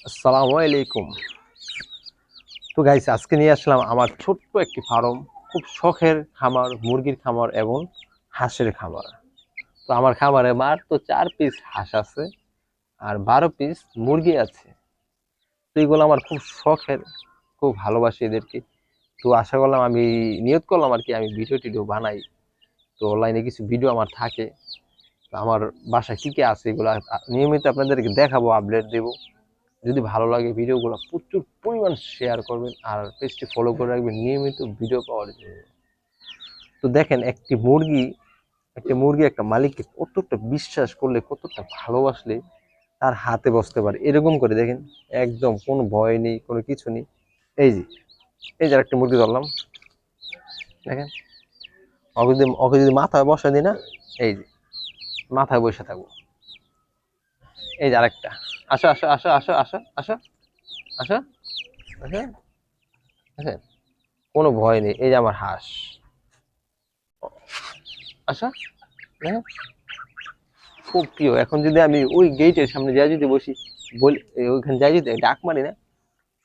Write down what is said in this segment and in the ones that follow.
আসসালামু আলাইকুম। তো গাইস, আজকে নিয়ে আসলাম আমার ছোট্ট একটি ফার্ম। খুব শখের খামার, মুরগির খামার এবং হাঁসের খামার। তো আমার খামারে মাত্র 4 পিস হাঁস আছে আর 12 পিস মুরগি আছে। তো এগুলো আমার খুব শখের, খুব ভালোবাসি এদেরকে। তো আশা করলাম, আমি নিয়ত করলাম আর কি, আমি ভিডিও টিডিও বানাই। তো অনলাইনে কিছু ভিডিও আমার থাকে। তো আমার বাসায় কি কি আছে এগুলো নিয়মিত আপনাদেরকে দেখাবো, আপডেট দেবো। যদি ভালো লাগে ভিডিওগুলো প্রচুর পরিমাণ শেয়ার করবেন আর পেজটি ফলো করে রাখবেন নিয়মিত ভিডিও পাওয়ার জন্য। তো দেখেন, একটা মুরগি একটা মালিককে কতটা বিশ্বাস করলে, কতটা ভালোবাসলে তার হাতে বসতে পারে। এরকম করে দেখেন, একদম কোনো ভয় নেই, কোনো কিছু নেই। এই যে এই যে একটা মুরগি ধরলাম, দেখেন। ওকে যদি মাথায় বসা দিই না, এই যে মাথায় বসে থাকবো। এই যে আরেকটা, আসো আসো আসো আসো আসো আসো আসো আসো, দেখেন কোনো ভয় নেই। এই যে আমার হাঁস, আচ্ছা, হ্যাঁ, খুব প্রিয়। এখন যদি আমি ওই গেটের সামনে যাই, যদি বসি, বলি ওইখানে যাই, যদি ডাক মারি না,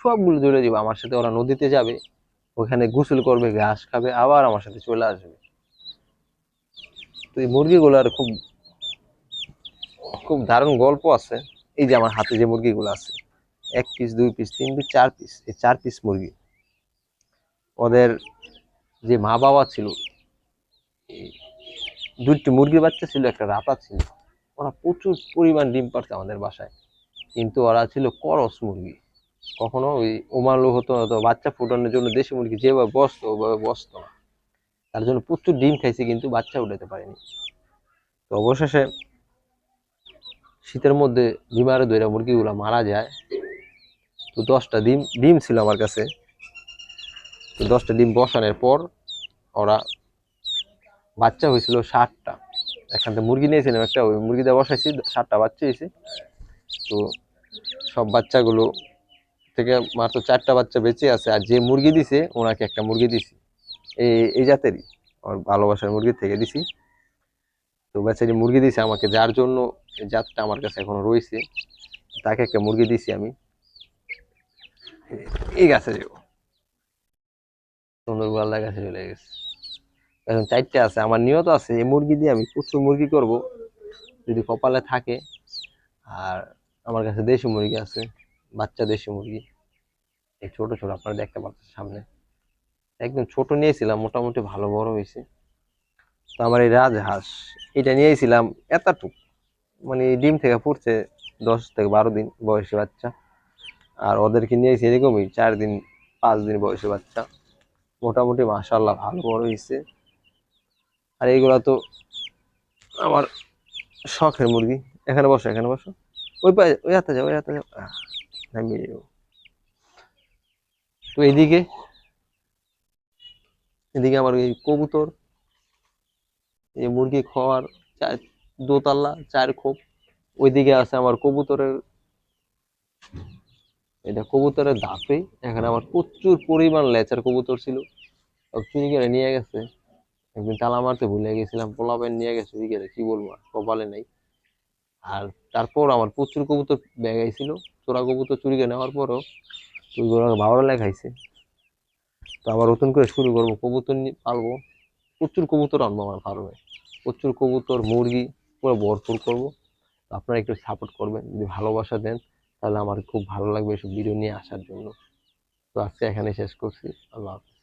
সবগুলো দৌড়ে যাবে আমার সাথে। ওরা নদীতে যাবে, ওখানে গোসল করবে, ঘাস খাবে, আবার আমার সাথে চলে আসবে। তো এই মুরগিগুলোর খুব খুব দারুণ গল্প আছে। এই যে আমার হাতে যে মুরগিগুলো আছে, 1 পিস, 2 পিস, 3 পিস, 4 পিস, এই 4 পিস মুরগি। ওদের যে মা বাবা ছিল, এই 2টি মুরগির বাচ্চা ছিল, একটা রাতা ছিল। ওরা প্রচুর পরিমাণ ডিম পাড়ছে আমাদের বাসায়, কিন্তু ওরা ছিল করস মুরগি। কখনো ওই ওমালু হতো না, তো বাচ্চা ফুটানোর জন্য দেশি মুরগি যেভাবে বসতো ওভাবে বসতো না। তার জন্য প্রচুর ডিম খাইছে, কিন্তু বাচ্চা উঠাতে পারেনি। তো অবশেষে শীতের মধ্যে ডিমারে ধরে মুরগিগুলো মারা যায়। তো 10টা ডিম ডিম ছিল আমার কাছে। তো 10টা ডিম বসানোর পর ওরা বাচ্চা হয়েছিল 60টা। এখান থেকে মুরগি নিয়েছিলাম একটা, ওই মুরগিটা বসাইছি, 60টা বাচ্চা হয়েছে। তো সব বাচ্চাগুলো থেকে মাত্র 4টা বাচ্চা বেঁচে আছে। আর যে মুরগি দিছে, ওনাকে একটা মুরগি দিছি, এই এই জাতেরই, আমার ভালোবাসার মুরগি থেকে দিছি। তো বেচারি মুরগি দিছে আমাকে, যার জন্য এই জাতটা আমার কাছে এখনো রয়েছে। তাকে একটা মুরগি দিছি আমি। এই গাছে যাবো, সুন্দর গোয়ালদা গাছে চলে গেছে। এখন 4টে আছে। আমার নিয়ত আছে এই মুরগি দিয়ে আমি প্রচুর মুরগি করব, যদি কপালে থাকে। আর আমার কাছে দেশি মুরগি আছে, বাচ্চা দেশি মুরগি, এই ছোট ছোট আপনারা দেখতে পাচ্ছেন সামনে। একদম ছোট নিয়েছিলাম, মোটামুটি ভালো বড় হয়েছে। তো আমার এই রাজহাঁস, এটা নিয়েছিলাম এতটুক, মানে ডিম থেকে ফুটছে 10 থেকে 12 দিন বয়সী বাচ্চা। আর ওদেরকে নিয়েছি এরকমই 4 দিন 5 দিন বয়সী বাচ্চা। মোটামুটি মাশাআল্লাহ ভালো বড় হয়েছে। আর এইগুলা তো আমার শখের মুরগি। এখানে বসো, এখানে বসো, ওই পায়ে, ওই হাতে যাও, ওই হাতে যাও, নামিয়ে যাবো। তো এদিকে এদিকে আমার এই কবুতর, এই মুরগি খাওয়ার চার, দোতলা 4 খোপ। ওইদিকে আছে আমার কবুতরের, এটা কবুতরের ধাপে। এখানে আমার প্রচুর পরিমাণ লেচার কবুতর ছিল, সব চুরি করে নিয়ে গেছে। একদিন তালা মারতে ভুলে গেছিলাম, পোলাপাইন নিয়ে গেছে বিকেলে, কি বলবো আর, কপালে নাই। আর তারপর আমার প্রচুর কবুতর ব্যাগাইছিল, চোরা কবুতর চুরি করে নেওয়ার পরও ওইগুলো বাবার লেখাইছে। তো আবার নতুন করে শুরু করবো, কবুতর পালবো, প্রচুর কবুতর আনবো আমার ফার্মে, প্রচুর কবুতর মুরগি পুরো ভরপুর করবো। তো আপনারা একটু সাপোর্ট করবেন, যদি ভালোবাসা দেন তাহলে আমার খুব ভালো লাগবে এসব ভিডিও নিয়ে আসার জন্য। তো আজকে এখানে শেষ করছি। আল্লাহ হাফেজ।